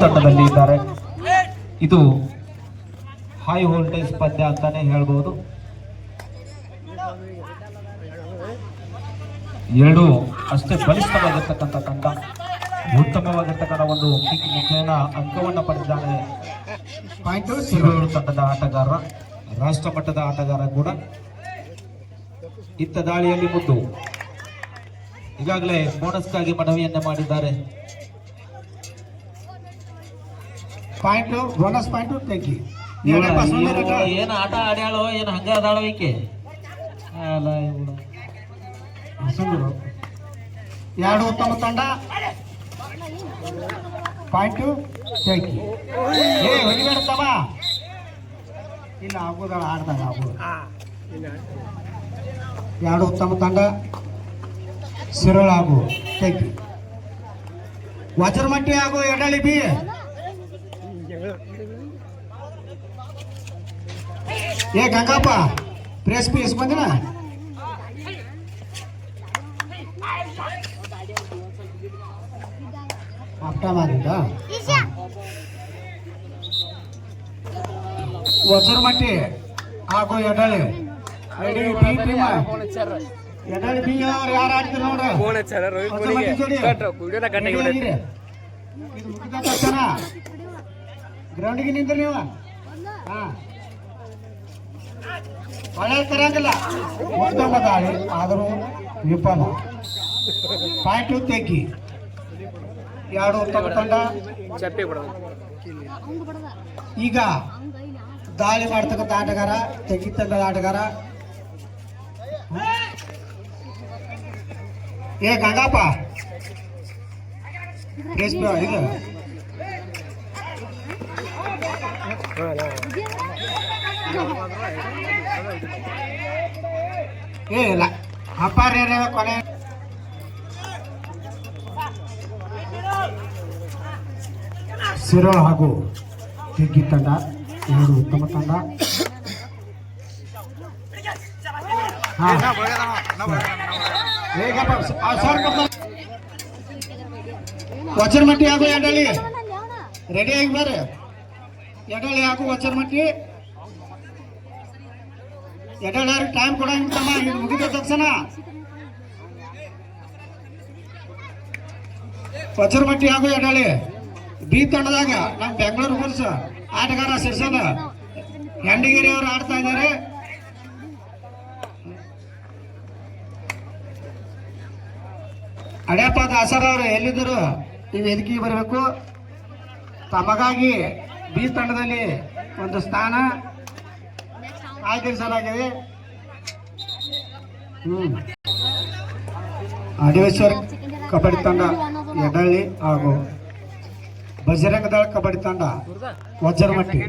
ತಂಡದಲ್ಲಿ ಇದ್ದಾರೆ. ಇದು ಹೈ ವೋಲ್ಟೇಜ್ ಪಂದ್ಯ ಅಂತಾನೆ ಹೇಳ್ಬೋದು. ಎರಡು ಅಷ್ಟೇ ಬಲಿಷ್ಠವಾಗಿರ್ತಕ್ಕಂಥ ತಂಡ, ಉತ್ತಮವಾಗಿರ್ತಕ್ಕಂಥ ಒಂದು ಕಿಕ್ ಮುಖೇನ ಅಂಕವನ್ನು ಪಡೆದಿದ್ದಾನೆ ಸಿರುಳೂರು ತಂಡದ ಆಟಗಾರ, ರಾಷ್ಟ್ರ ಮಟ್ಟದ ಆಟಗಾರ ಕೂಡ. ಇತ್ತ ದಾಳಿಯಲ್ಲಿ ಮುಂದು ಈಗಾಗಲೇ ಬೋನಸ್ಗಾಗಿ ಮನವಿಯನ್ನ ಮಾಡಿದ್ದಾರೆ. ಪಾಯಿಂಟ್ ಬೋನಸ್ ಪಾಯಿಂಟ್ ತೆಗಿ. ಏನ್ ಆಟ ಆಡ್ಯಾಳೋ ಏನ್ ಹಂಗ ಅದಾಳೋ ಈಕೆ. ಎರಡು ಉತ್ತಮ ತಂಡ, ಪಾಯಿಂಟ್ ತೆಗಿ. ಹೊಡಿಬೇಡತ್ತವ, ಇಲ್ಲ ಆಗೋದಳ ಆಡ್ದಾಗ ಆಗೋದು. ಎರಡು ಉತ್ತಮ ತಂಡ, ಸಿರಳ ಆಗು ತೆಗಿ. ವಜ್ರಮಟ್ಟಿ ಆಗು ಎಡಳಿ ಬಿ. ಏ ಗಂಗಪ್ಪ ಪ್ರೆಸ್ ಪೀಸ್ ಬಂದಿನ ಆಪ್ಟ ಮಾಡಿದ್ದ. ವಜ್ರಮಟ್ಟಿ ಆಗು ಎಡಳಿ ಎಡಳಿ ಬಿ ಅವ್ರು ಯಾರು ಆಡ್ತೀರ ನೋಡ್ರಿ. ಗ್ರೌಂಡಿಗೆ ನಿಂತ್ರಿ ನೀವು. ಹಾ ಮಳೆ ತರಂಗಿಲ್ಲ, ಉತ್ತಮ ದಾಳಿ ಆದರೂ ವಿಫಲ. ಪಾಯಿಂಟ್ ತೆಗಿ. ಎರಡು ಉತ್ತಮ ತಂಡ. ಈಗ ದಾಳಿ ಮಾಡ್ತಕ್ಕಂಥ ಆಟಗಾರ ತೆಗಿ ತಂಡದ ಆಟಗಾರ. ಏ ಗಂಗಪ್ಪ ಇದು ಇಲ್ಲ ಅಪ್ಪಾರ ಕೊನೆ. ಸಿರೋಳ ಹಾಗೂ ತೆಗ್ಗಿ ತಂಡ ಎರಡು ಉತ್ತಮ ತಂಡ. ವಜ್ರಮಟ್ಟಿ ಹಾಗೂ ಎಡಳಿ ರೆಡಿ ಆಗಿ ಬರ್ರಿ. ಎಡಳಿ ಹಾಗೂ ವಜ್ರಮಟ್ಟಿ. ಎಡಳ್ಯಾರಿಗೆ ಟೈಮ್ ಕೊಡಂಗಿಲ್ಲಮ್ಮ, ಇದು ಮುಗಿದ ತಕ್ಷಣ. ವಜ್ರಮಟ್ಟಿ ಹಾಗೂ ಎಡಳಿ ಬಿ ತಂಡದಾಗ ನಮ್ಮ ಬೆಂಗಳೂರು ಬುಲ್ಸ್ ಆಟಗಾರ ಸಿರ್ಸದ ಹೆಂಡಗಿರಿ ಅವರು ಆಡ್ತಾ ಇದ್ದಾರೆ. ಅಡ್ಯಪ್ಪ ದಾಸರ ಅವರು ಎಲ್ಲಿದ್ದರು ಈ ವೇದಿಕೆಗೆ ಬರಬೇಕು. ತಮಗಾಗಿ ಬಿ ತಂಡದಲ್ಲಿ ಒಂದು ಸ್ಥಾನ ಕಾಯ್ದಿರಿಸಲಾಗಿದೆ. ಆದಿವೇಶ್ವರ್ ಕಬಡ್ಡಿ ತಂಡ ಎಡಳ್ಳಿ ಹಾಗೂ ಬಜರಂಗ ದಳ ಕಬಡ್ಡಿ ತಂಡ ವಜ್ರಮಟ್ಟಿ.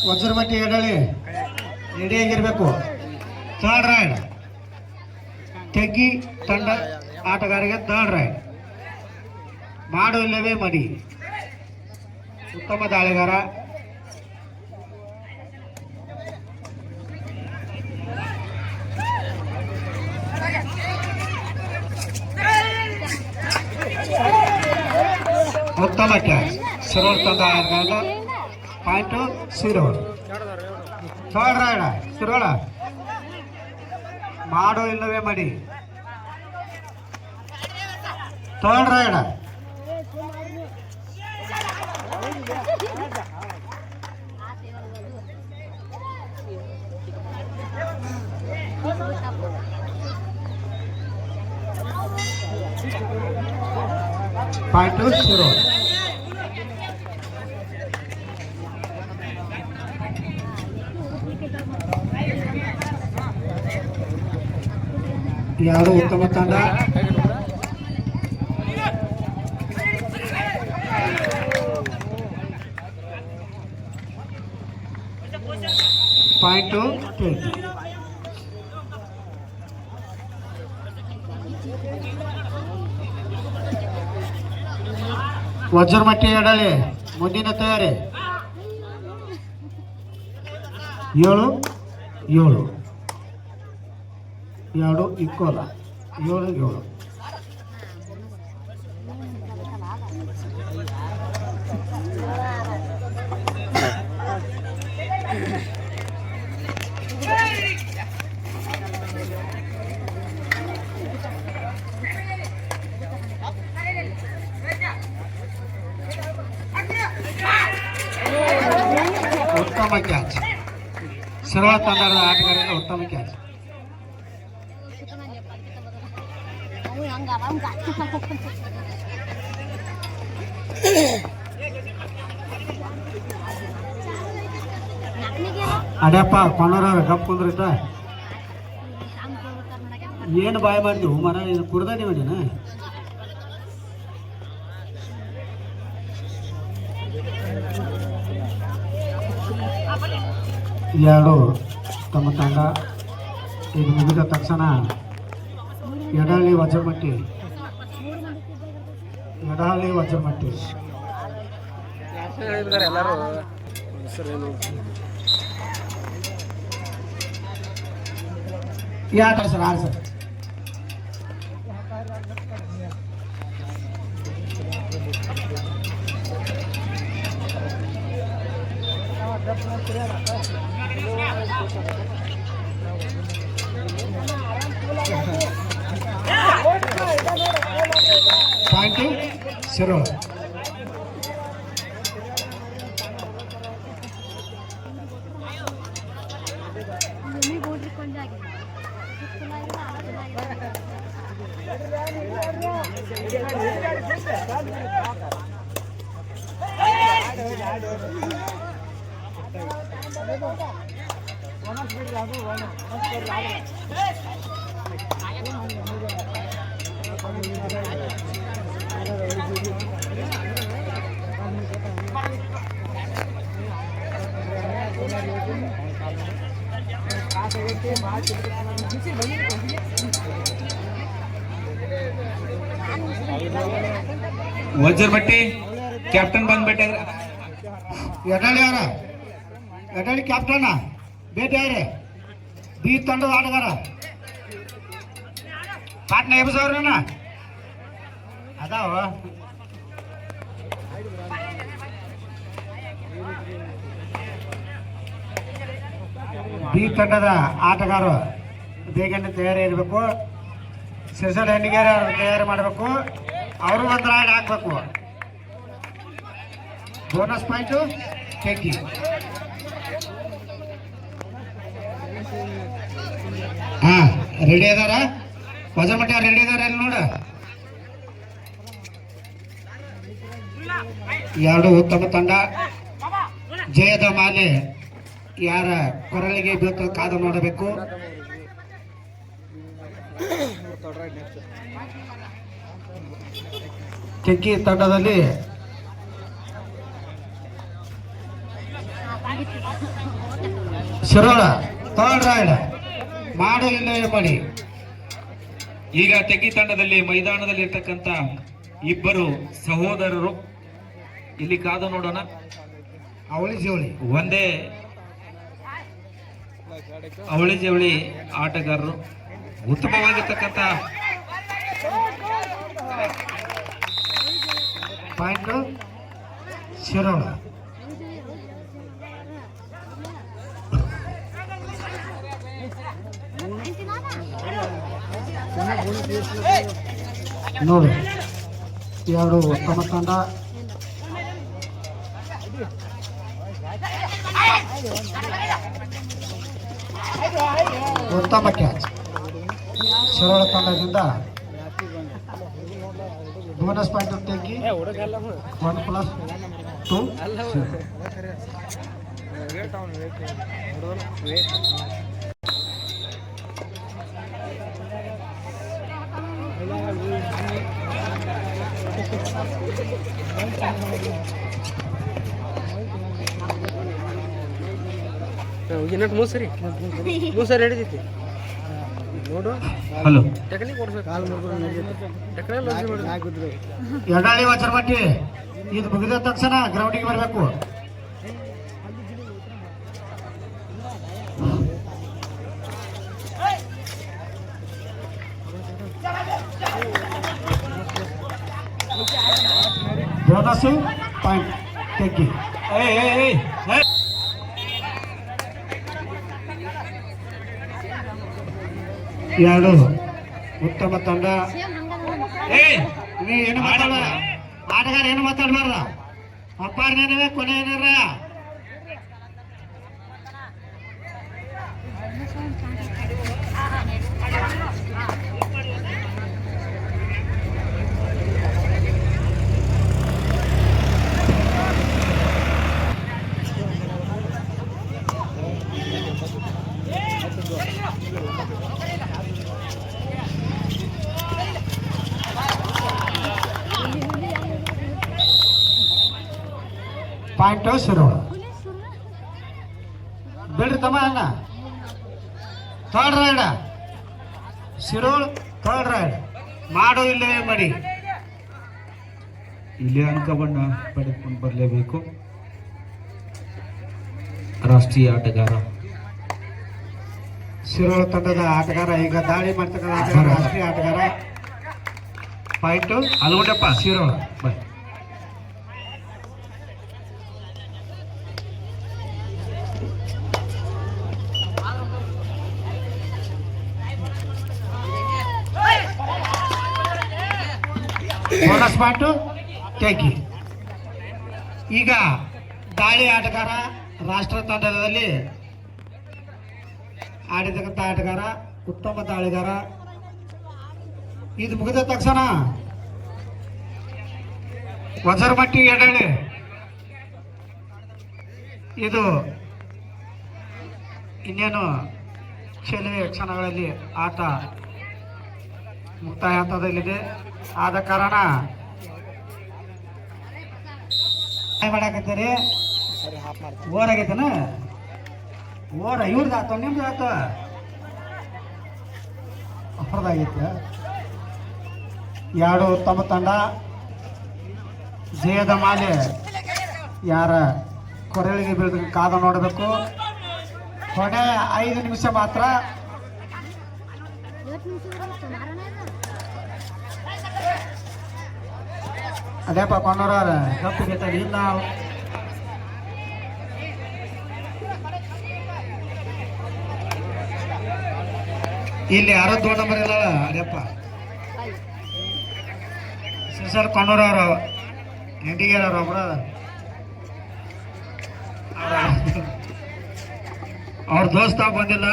ವಜ್ರಮಟ್ಟಿ ಎಡಳಿ ರೆಡಿಯಾಗಿರ್ಬೇಕು. ಥರ್ಡ್ ರೈಡ್ ತೆಗ್ಗಿ ತಂಡ ಆಟಗಾರಿಗೆ ಥರ್ಡ್ ರೈಡ್. ಮಾಡು ಇಲ್ಲವೇ ಮಡಿ. ಉತ್ತಮ ದಾಳಿಗಾರ. ಉತ್ತಮ ಕ್ಯಾಚ್. ಸಿರೋಳ್ ತಂಡ point Shirol. Third raid Shirol. ಮಾಡು ಇಲ್ಲವೇ ಮಡಿ. Third raid. ಪಾಯಿಂಟ್ ಸಿರೋಳ್. ಯಾರು ಉತ್ತಮ ತಂಡ. Point techie. ವಜ್ರಮಟ್ಟಿ ಎಡಳಿ ಮುಂದಿನ ತಯಾರಿ 7-7 2 ಇಕ್ಕೋಲ 7-7. ಉತ್ತಮ ಕ್ಯಾಚ್. ಸರಳ ತಂಡದ ಆಟಗಾರರಿಂದ ಉತ್ತಮ ಕ್ಯಾಚ್. ಅಡ್ಯಪ್ಪ ಕೊನೋರವ್ರ ಗಪ್ ಕುಂದ್ರಿದ್ದ ಏನು ಬಾಯ್ ಮಾಡ್ತೀವಿ ಮರ ಇದು ಕುಡ್ದ ನೀವೇನ. ಎರಡು ತಮ್ಮ ತಂಡ ಇದು ಮುಗಿದ ತಕ್ಷಣ Edahalli ವಜ್ರಮಟ್ಟಿ ಯಾಟ sir R sir. Point ಸರಳ. ವಜ್ರಮಟ್ಟಿ ಕ್ಯಾಪ್ಟನ್ ಬಂದ್ಬಿಟ್ಟಾರ. ಎಡಳಿ ಯಾರ ಎಡಳಿ ಕ್ಯಾಪ್ಟನ್ ಭೇಟಿ ಯಾರೇ ಬಿ ತಂಡದ ಆಟಗಾರ ಪಾಟ್ನ ಎಬ್ಸವ್ರನ ಅದಾವ. ಬಿ ತಂಡದ ಆಟಗಾರ ಬೇಗನೆ ತಯಾರಿ ಇರಬೇಕು. ಸಿರ್ಸಲ್ ಹೆಣ್ಣಿಗೆರೆ ತಯಾರಿ ಮಾಡಬೇಕು. ಅವರು ಒಂದು ರೈಡ್ ಹಾಕ್ಬೇಕು. Bonus point techie. ಹಾ ರೆಡಿ ಅದಾರ ವಜ್ರಮಟ್ಟಿ ರೆಡಿ ಅದಾರ ಎಲ್ಲಿ ನೋಡ. ಎರಡು ಉತ್ತಮ ತಂಡ. ಜಯದ ಮಾಲೆ ಯಾರ ಕೊರಳಿಗೆ ಬೇಕು ಕಾದು ನೋಡಬೇಕು. ಟೆಕ್ಕಿ ತಂಡದಲ್ಲಿ ಶಿರೋಳ ಥರ್ಡ್ ರೈಡ್ ಮಾಡು ಇಲ್ಲ ಮಾಡಿ. ಈಗ ತೆಗಿ ತಂಡದಲ್ಲಿ ಮೈದಾನದಲ್ಲಿ ಇರ್ತಕ್ಕಂಥ ಇಬ್ಬರು ಸಹೋದರರು ಇಲ್ಲಿ ಕಾದು ನೋಡೋಣ. ಅವಳಿ ಜೋಳಿ ಒಂದೇ ಅವಳಿ ಜವಳಿ ಆಟಗಾರರು ಉತ್ತಮವಾಗಿರ್ತಕ್ಕಂಥ ಪಾಯಿಂಟ್ ಶಿರೋಳ. ನೋಡಿ ಎರಡು ಉತ್ತಮ ತಂಡ. ಉತ್ತಮ ಕ್ಯಾಚ್ ಶಿರೋಳ ತಂಡದಿಂದ. ಬೋನಸ್ ಪಾಯಿಂಟ್ ತೆಗಿ 1+2. ಮೂಸರಿ ಹಿಡಿದೈತಿ ನೋಡು. Hello technique ಓಡಿಸ್ಬೇಕು. ಎಡಾಳಿ ವಚರ ಮಟ್ಟಿ ಇದು ಮುಗಿದ ತಕ್ಷಣ ಗ್ರೌಂಡಿಗೆ ಬರಬೇಕು. Bonus point Teggi. ಎರಡು ಉತ್ತಮ ತಂಡ. ನೀ ಏನು ಮಾತಾಡ, ಆಟಗಾರ ಏನು ಮಾತಾಡ್ಬಾರ್ದ. ಅಪ್ಪಾರ್ನೇನವೇ ಕೊನೆ ಏನಾರ ಪಾಯಿಂಟ್ ಶುರು ಬಿಡ್ರಿ ತಮ್ಮ ಅಣ್ಣ. Third ride Shirol, third raid ಮಾಡು ಇಲ್ಲವೇ ಮಡಿ. ಇಲ್ಲಿ ಅಂಕವನ್ನ ಪಡೆದುಕೊಂಡು ಬರಲೇಬೇಕು ರಾಷ್ಟ್ರೀಯ ಆಟಗಾರ. ಶಿರೋಳ್ ತಂಡದ ಆಟಗಾರ ಈಗ ದಾಳಿ ಮಾಡ್ತಕ್ಕಂಥ ಆಟಗಾರ, ರಾಷ್ಟ್ರೀಯ ಆಟಗಾರ. ಪಾಯಿಂಟ್ ಅಲ್ಗೊಂಡಪ್ಪ ಶಿರೋಳ್. ಬಾಯ್. ಬೋನಸ್ ಪಾಯಿಂಟ್ ಟೇಕಿ. ಈಗ ದಾಳಿ ಆಟಗಾರ, ರಾಷ್ಟ್ರ ತಂಡದಲ್ಲಿ ಆಡಿರ್ತಕ್ಕಂಥ ಆಟಗಾರ, ಉತ್ತಮ ದಾಳಿಗಾರ. ಇದು ಮುಗಿದ ತಕ್ಷಣ ವಜರ್ಮಟ್ಟಿ ಎಡಳಿ. ಇದು ಇನ್ನೇನು ಕೆಲವೇ ಕ್ಷಣಗಳಲ್ಲಿ ಆಟ ಮುಕ್ತಾಯ ಹಂತದಲ್ಲಿದೆ. ಆದ ಕಾರಣ ಮಾಡಾಕತ್ತೀರಿ. ಓರ್ ಆಗೈತನ ಓರ ಇವ್ರದ್ದು ಆತ ನಿಮ್ದು ಆತ ಹೊರದಾಗೈತೆ. ಎರಡು ಉತ್ತಮ ತಂಡ. ಜಯದ ಮಾಲೆ ಯಾರ ಕೊರಳಿಗೆ ಬೀಳ್ದ ಕಾದ ನೋಡಬೇಕು. ಕೊನೆ 5 ನಿಮಿಷ ಮಾತ್ರ. ಅದೇಪ್ಪ ಕೊಂಡವ್ರ ಕಪ್ಪಿಗೆ ತಡಿ. ಇಲ್ಲ ಇಲ್ಲಿ ಯಾರೋ ದೊಡ್ಡ ನಂಬರ್ ಇಲ್ಲ. ಅದೇಪ್ಪ ಸರ್ ಕೊಂಡವ್ರವ್ರು ಹೆಂಡಿಗೆರವ್ರು ಒಬ್ರ ಅವ್ರ ದೋಸ್ತ ಬಂದಿಲ್ಲ.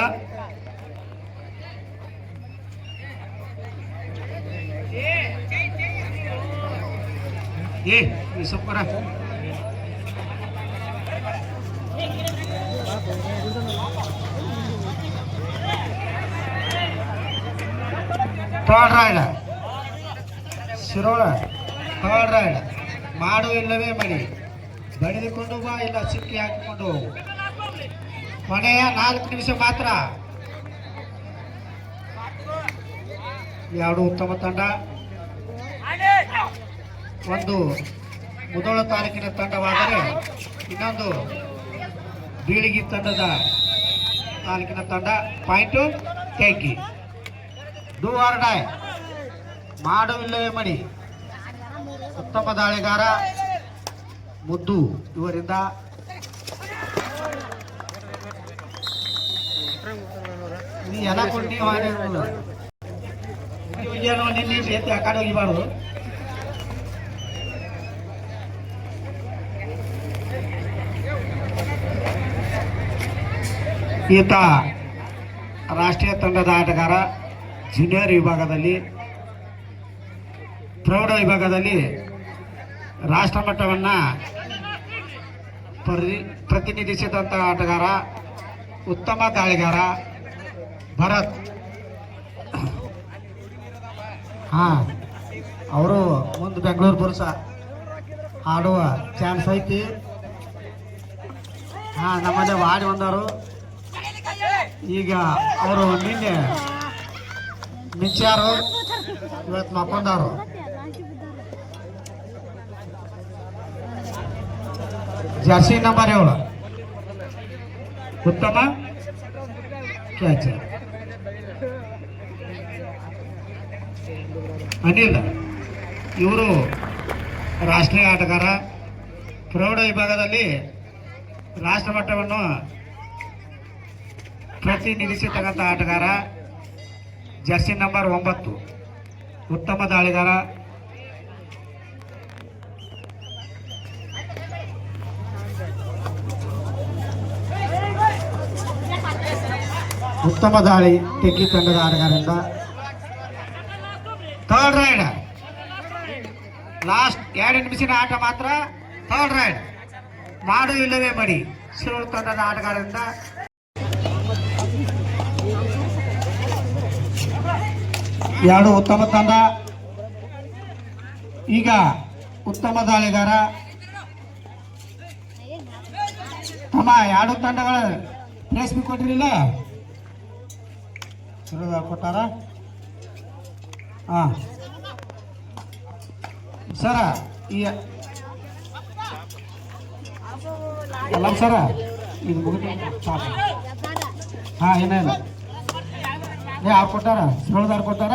ಈ super third raid Shirol. Third raid ಮಾಡು ಇಲ್ಲವೇ ಮಡಿ. ಬಡಿದುಕೊಂಡು ಬಾ, ಇಲ್ಲ ಸಿಕ್ಕಿ ಹಾಕಿಕೊಂಡು ಹೋಗು. ಕೊನೆಯ 4 ನಿಮಿಷ ಮಾತ್ರ. ಎರಡು ಉತ್ತಮ ತಂಡ. ಒಂದು ಮುಧೋಳ ತಾಲೂಕಿನ ತಂಡವಾದರೆ ಇನ್ನೊಂದು ಬೀಳಿಗಿ ತಂಡದ ತಾಲೂಕಿನ ತಂಡ. ಪಾಯಿಂಟು ಟೇಕಿ. ಡೂ ಆರ್ ಡೈ, ಮಾಡು ಇಲ್ಲವೇ ಮಡಿ. ಉತ್ತಮ ದಾಳಿಗಾರ ಮುದ್ದು ಇವರಿಂದ. ನೀ ಎಲ್ಲ ಕೊಟ್ಟು ಏನೋ ನಿನ್ನೆ ಎತ್ತಿ ಆ ಕಡೆ ಹೋಗಿಬಾರ್ದು. ಈತ ರಾಷ್ಟ್ರೀಯ ತಂಡದ ಆಟಗಾರ. ಜೂನಿಯರ್ ವಿಭಾಗದಲ್ಲಿ, ಪ್ರೌಢ ವಿಭಾಗದಲ್ಲಿ ರಾಷ್ಟ್ರ ಮಟ್ಟವನ್ನು ಪ್ರತಿನಿಧಿಸಿದಂಥ ಆಟಗಾರ, ಉತ್ತಮ ದಾಳಿಗಾರ ಭರತ್. ಅವರು ಮುಂದೆ ಬೆಂಗಳೂರು ಪುರುಷ ಆಡುವ ಚಾನ್ಸ್ ಐತಿ. ನಮ್ಮಲ್ಲೇ ವಾಡಿ ಬಂದವರು ಈಗ ಅವರು ನಿನ್ನೆ ಮಿಂಚಾರು ಇವತ್ತು ಮಕ್ಕೊಂಡವ್ರು. ಜರ್ಸಿ ನಂಬರ್ 7 ಉತ್ತಮ ಕ್ಯಾಚ್. ಅನಿಲ್ ಇವರು ರಾಷ್ಟ್ರೀಯ ಆಟಗಾರ, ಪ್ರೌಢ ವಿಭಾಗದಲ್ಲಿ ರಾಷ್ಟ್ರಮಟ್ಟವನ್ನು ಪ್ರತಿನಿಧಿಸತಕ್ಕಂಥ ಆಟಗಾರ. ಜರ್ಸಿ ನಂಬರ್ 9 ಉತ್ತಮ ದಾಳಿಗಾರ. ಉತ್ತಮ ದಾಳಿ ಟೆಕ್ಕಿ ತಂಡದ ಆಟಗಾರರಿಂದ. ಥರ್ಡ್ ರೈಡ್, ಲಾಸ್ಟ್ 2 ನಿಮಿಷದ ಆಟ ಮಾತ್ರ. ಥರ್ಡ್ ರೈಡ್ ಮಾಡು ಇಲ್ಲವೇ ಮಡಿ ಶಿರೋಳ ತಂಡದ ಆಟಗಾರರಿಂದ. ಎರಡು ಉತ್ತಮ ತಂಡ. ಈಗ ಉತ್ತಮ ದಾಳಿಗಾರ. ತಮ್ಮ ಎರಡು ತಂಡಗಳ ಪ್ಲೇಸ್ ಬಿ ಕೊಟ್ಟಿರಲಿಲ್ಲ, ಕೊಟ್ಟಾರ. ಹಾಂ ಸರ, ಈ ಎಲ್ಲ ಸರ ಇದು ಮುಗಿದ ಸಾಕು. ಹಾಂ ಏನಿಲ್ಲ, ಯಾರು ಕೊಟ್ಟಾರ? ಶಿರೋಳದಾರು ಕೊಟ್ಟಾರ.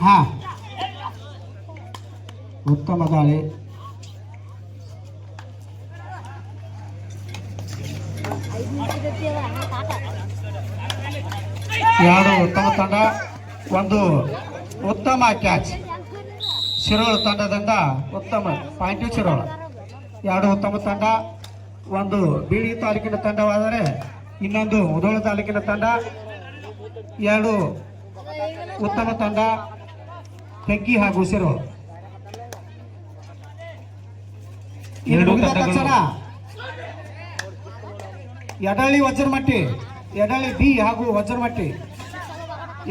ಹಾಂ ಉತ್ತಮ ದಾಳಿ. ಎರಡು ಉತ್ತಮ ತಂಡ, ಒಂದು ಉತ್ತಮ ಕ್ಯಾಚ್. ಶಿರೋಳ ತಂಡದಿಂದ ಉತ್ತಮ ಪಾಯಿಂಟ್ ಶಿರೋಳ. ಎರಡು ಉತ್ತಮ ತಂಡ, ಒಂದು ಬೀಳಿಗೆ ತಾಲೂಕಿನ ತಂಡವಾದರೆ ಇನ್ನೊಂದು ಮುಧೋಳ ತಾಲೂಕಿನ ತಂಡ. ಎರಡು ಉತ್ತಮ ತಂಡ ತೆಗ್ಗಿ ಹಾಗೂ ಶಿರೋಳ. ಎಡಳ್ಳಿ ವಜ್ರಮಟ್ಟಿ, ಎಡಳ್ಳಿ ಬಿ ಹಾಗೂ ವಜ್ರಮಟ್ಟಿ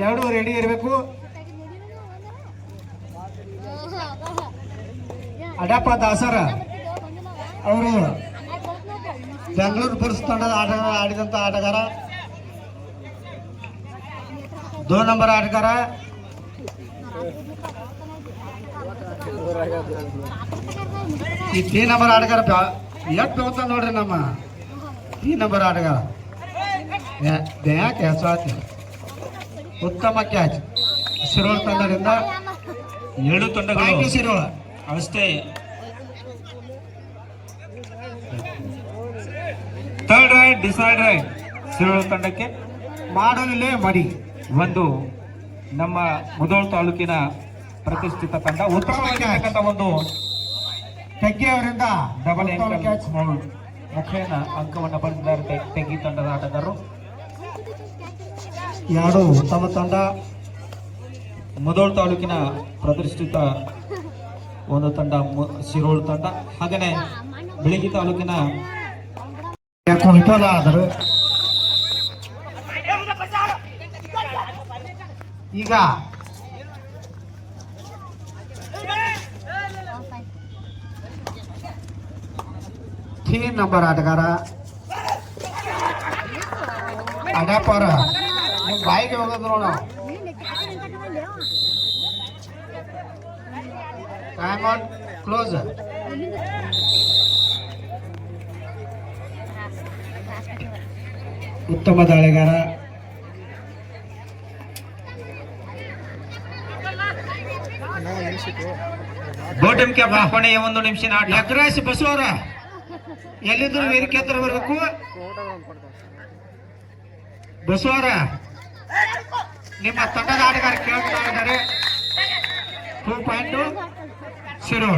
ಎರಡು ರೆಡಿ ಇರಬೇಕು. ಅಡಪ್ಪ ದಾಸರ ಅವರು ಬೆಂಗಳೂರು ಬುಲ್ಸ್ ತಂಡದ ಆಡಿದಂಥ ಆಟಗಾರ. 2 ನಂಬರ್ ಆಟಗಾರ. ಈ 3 ನಂಬರ್ ಆಟಗಾರ ಎಷ್ಟು ಅಂತ ನೋಡ್ರಿ. ನಮ್ಮ 3 ನಂಬರ್ ಆಟಗಾರ ಕ್ಯಾಚ್ ಆಯ್ತು. ಉತ್ತಮ ಕ್ಯಾಚ್ ಶಿರೋಳ ತಂಡದಿಂದ. 7 ತಂಡಗಳು ಶಿರೋಳ ಅಷ್ಟೇ. Third raid decide raid Shirol ತಂಡಕ್ಕೆ. ಮಾಡಲಿಲ್ಲೇ ಮಡಿ ಒಂದು ನಮ್ಮ ಮುಧೋಳ ತಾಲೂಕಿನ ಪ್ರತಿಷ್ಠಿತ ತಂಡ. ಉತ್ತಮವಾಗಿರ್ತಕ್ಕಂಥ ಒಂದು ತೆಗ್ಗಿ ಅವರಿಂದ ಡಬಲ್ ಕ್ಯಾಚ್ ಮುಖೇನ ಅಂಕವನ್ನು ಪಡೆದಿದ್ದಾರೆ ತೆಗ್ಗಿ ತಂಡದ ಆಟಗಾರರು. ಎರಡು ಉತ್ತಮ ತಂಡ. ಮುಧೋಳ ತಾಲೂಕಿನ ಪ್ರತಿಷ್ಠಿತ ಒಂದು ತಂಡ ಶಿರೋಳ ತಂಡ. ಹಾಗೇನೆ ಬೆಳಗಿ ತಾಲೂಕಿನ ವಿಫಲ ಆದರು. ಈಗ तीन नंबर आटगार अड्यापर बाइक होगोದು टाइम आउट क्लोज उत्तम दाळेगार ಬೋಟಮ್ಗೆ ಕೊನೆಯ ಒಂದು ನಿಮಿಷ ಆಟ. ಯಕರಾಶಿ ಬಸವರ ಎಲ್ಲಿದ್ರು ವೇದಿಕೆ ಹತ್ರ ಬರಬೇಕು. ಬಸವರ ನಿಮ್ಮ ತಂಡದ ಆಟಗಾರ ಕೇಳ್ತಾ ಇದ್ದಾರೆ 2 ಪಾಯಿಂಟ್ 0.